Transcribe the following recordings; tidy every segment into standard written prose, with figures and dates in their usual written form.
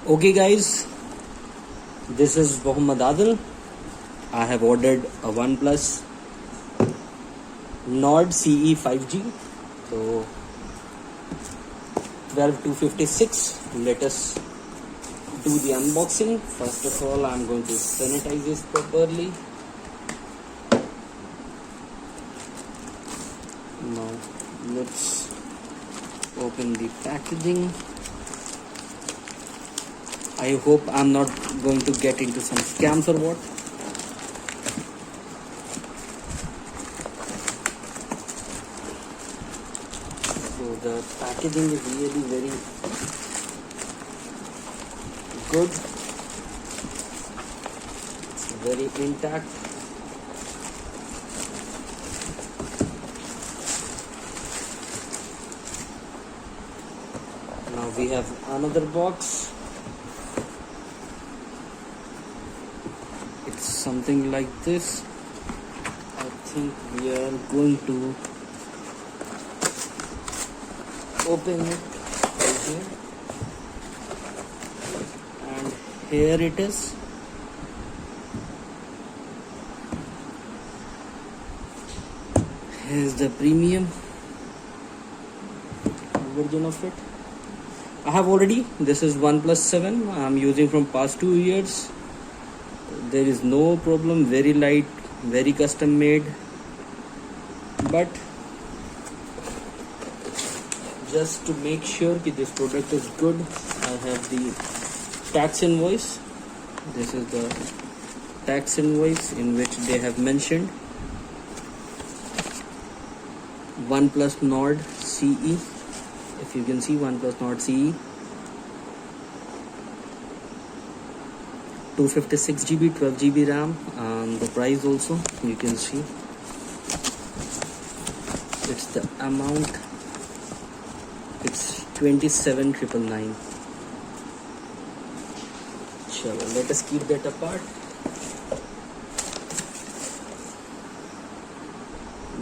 Okay, guys, this is Mohammad Adil. I have ordered a OnePlus Nord CE 5G. So 12256. Let us do the unboxing. First of all, I'm going to sanitize this properly. Now let's open the packaging. I hope I'm not going to get into some scams or what. So the packaging is really very good. It's very intact. Now we have another box. It's something like this. I think we are going to open it right here, and here it is. Here's the premium version of it. I have already, this is OnePlus 7. I'm using from past 2 years. There is no problem, very light, very custom made. But just to make sure that this product is good, I have the tax invoice. This is the tax invoice in which they have mentioned OnePlus Nord CE. If you can see, OnePlus Nord CE, 256 GB, 12 GB RAM, and the price also you can see. It's the amount. It's 27,999. Chalo, let us keep that apart.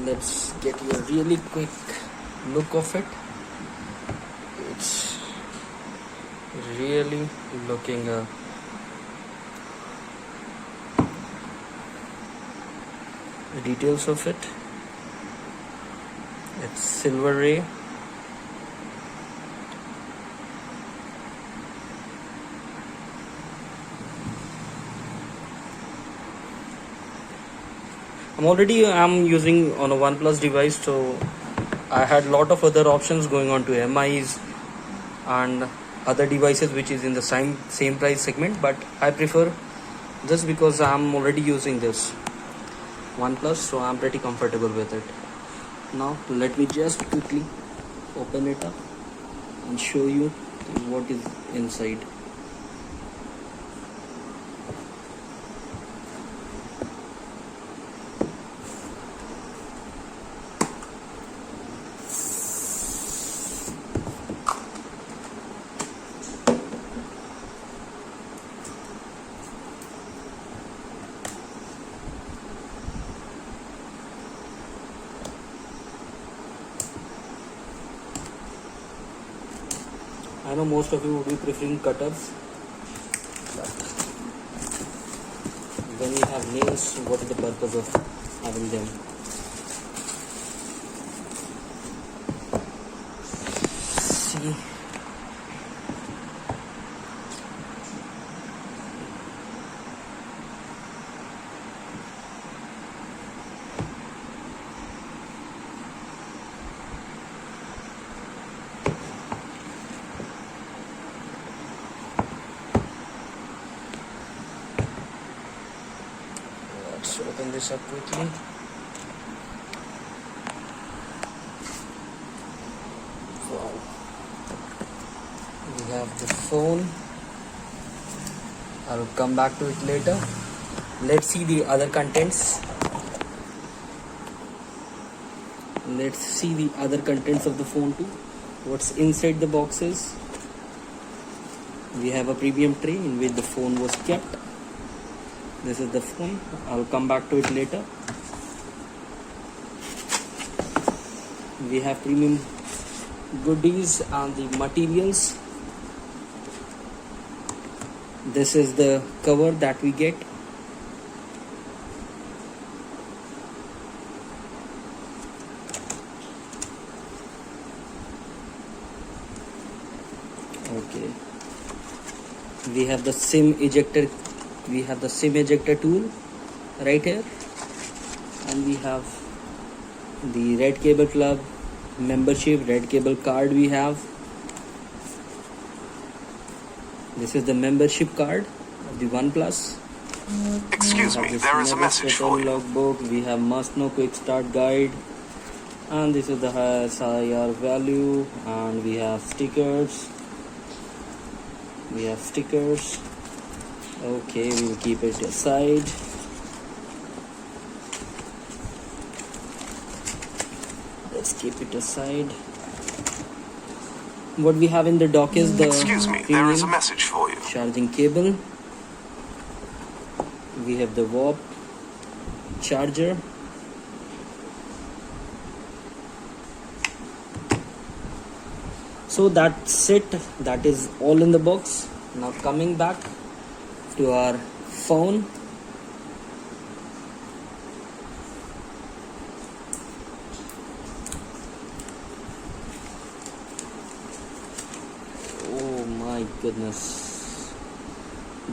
Let's get you a really quick look of it. It's really looking the details of it. It's silver ray. I'm using on a OnePlus device, so I had lot of other options going on to MIs and other devices which is in the same price segment, but I prefer this because I'm already using this OnePlus, so I'm pretty comfortable with it. Now let me just quickly open it up and show you what is inside. I know most of you would be preferring cutters, but when you have nails, what is the purpose of having them? See, let's open this up quickly. Wow. We have the phone. I'll come back to it later. Let's see the other contents. Let's see the other contents of the phone too. What's inside the boxes? We have a premium tray in which the phone was kept. This is the phone. I'll come back to it later. We have premium goodies and the materials. This is the cover that we get. Okay, we have the SIM ejector. We have the SIM ejector tool right here, and we have the Red Cable Club membership, Red Cable card. We have this is the membership card of the OnePlus. Excuse me, there is a message for you. Logbook. We have must know quick start guide, and this is the SIR value, and we have stickers. Okay, we will keep it aside. Let's keep it aside. What we have in the dock is the Excuse me, there is a message for you. Charging cable. We have the warp charger. So that's it. That is all in the box. Now coming back to our phone. Oh my goodness.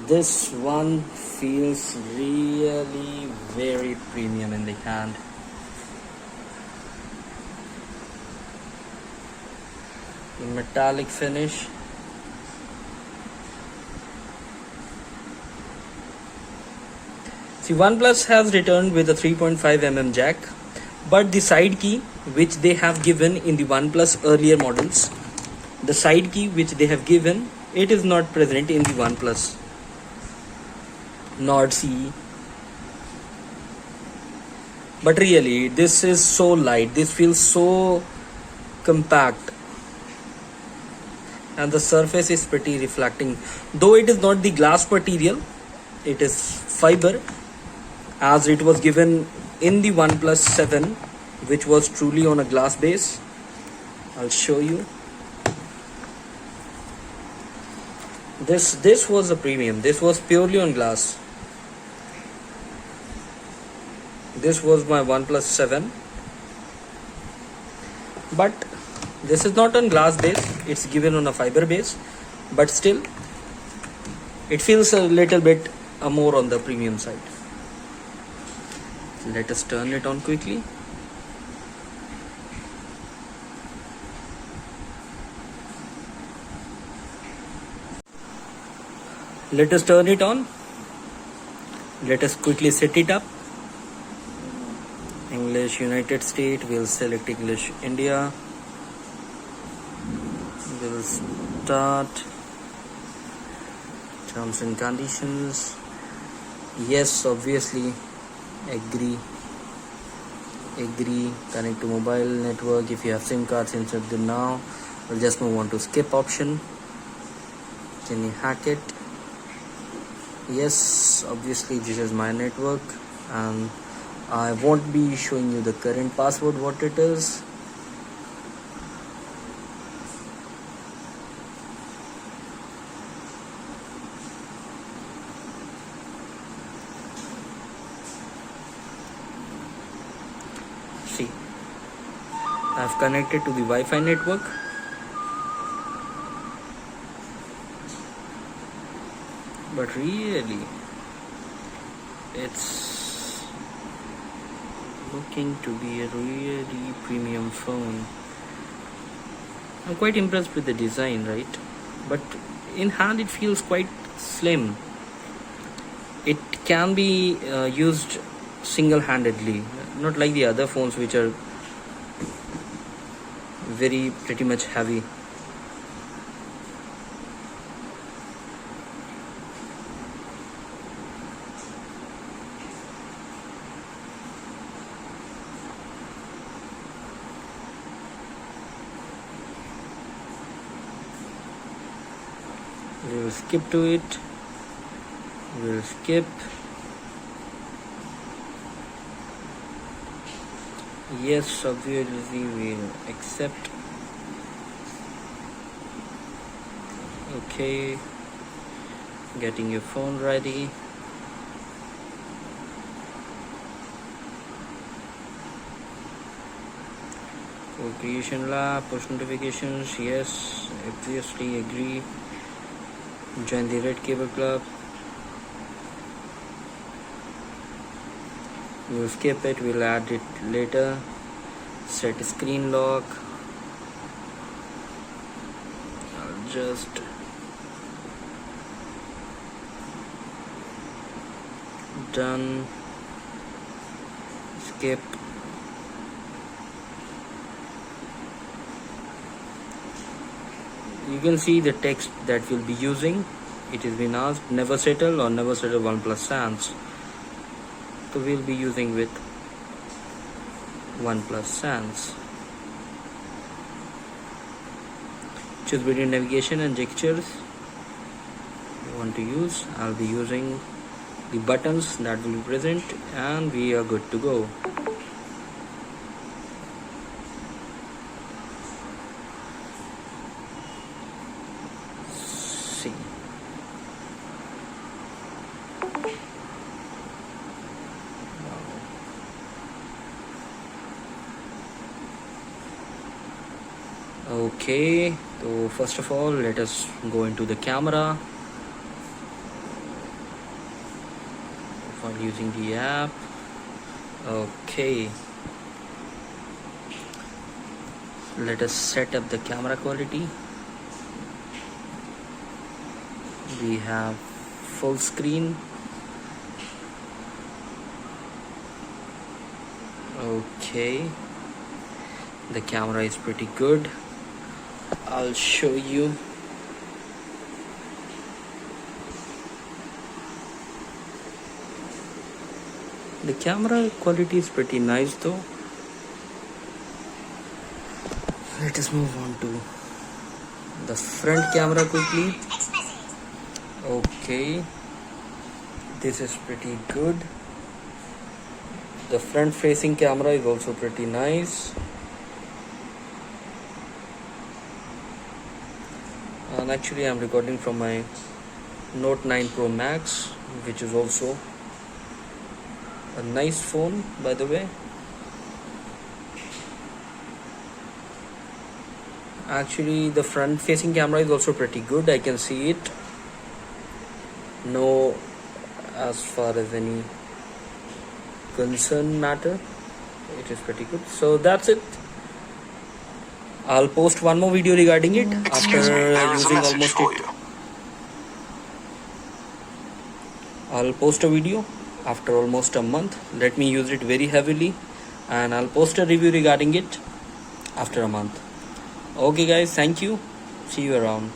This one feels really very premium in the hand. Metallic finish. See, OnePlus has returned with a 3.5 mm jack, but the side key which they have given in the OnePlus earlier models, the side key which they have given, it is not present in the OnePlus Nord CE. But really, this is so light. This feels so compact. And the surface is pretty reflecting, though it is not the glass material, it is fiber, as it was given in the OnePlus 7, which was truly on a glass base. I'll show you. This was a premium. This was purely on glass. This was my OnePlus 7, but this is not on glass base, it's given on a fiber base, but still it feels a little bit more on the premium side. Let us turn it on quickly. Let us turn it on. Let us quickly set it up. English United States, we'll select English India. We'll start. Terms and conditions. Yes, obviously. Agree. Connect to mobile network. If you have SIM cards, insert them now. We'll just move on to skip option. Can you hack it? Yes, obviously this is my network, and I won't be showing you the current password, what it is. See, I've connected to the Wi-Fi network. But really, it's looking to be a really premium phone. I'm quite impressed with the design, right? But in hand it feels quite slim. It can be used single-handedly, not like the other phones which are pretty much heavy. We will skip to it. We'll skip. Yes, obviously we'll accept. Okay. getting your phone ready. Co-creation lab, push notifications, yes, obviously agree. Join the Red Cable Club. We'll skip it, we'll add it later. Set screen lock. I'll just done. Skip. You can see the text that we'll be using. It has been asked never settle or never settle OnePlus Sans. So we'll be using with OnePlus Sans. Choose between navigation and gestures you want to use. I'll be using the buttons that will be present, and we are good to go. See. Okay, so first of all, let us go into the camera while using the app. Okay, let us set up the camera quality. We have full screen. Okay, the camera is pretty good. I'll show you. The camera quality is pretty nice though. Let us move on to the front camera quickly. Okay, this is pretty good. The front facing camera is also pretty nice. And actually I'm recording from my Note 9 Pro Max, which is also a nice phone, by the way. Actually the front facing camera is also pretty good. I can see it. No, as far as any concern matter, it is pretty good. So that's it. I'll post one more video regarding it Excuse after me, there is a using message almost for it. you. I'll post a video after almost a month. Let me use it very heavily, and I'll post a review regarding it after a month. Okay guys, thank you. See you around.